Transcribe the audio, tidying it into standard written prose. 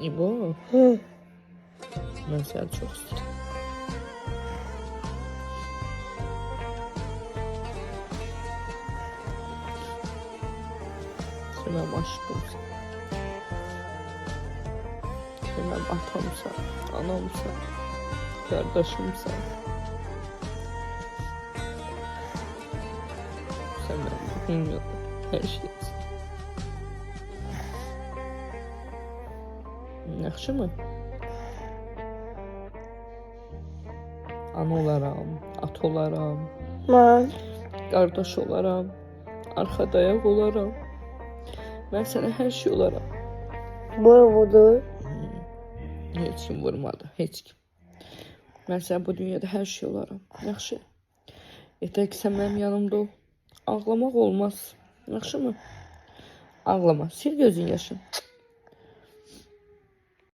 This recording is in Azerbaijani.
İbo, Hı. mən səni çox istəyirəm. Sən mənim aşkımsan. Sən mənim atamsan, anamsan, qardaşımsan. Sən mənim dünyada hər şeysin. Yaxşı mı? Ana olaram, at olaram, Mən qardaş olaram, arxa dayaq olaram. Mən sənə hər şey olaram. budur. Heç kim vurmadı, heç kim. Mən sənə bu dünyada hər şey olaram. Yaxşı. Yetər ki, sən mənim yanımda ol. Ağlamaq olmaz. Yaxşı mı? Ağlama. Sil gözün yaşın.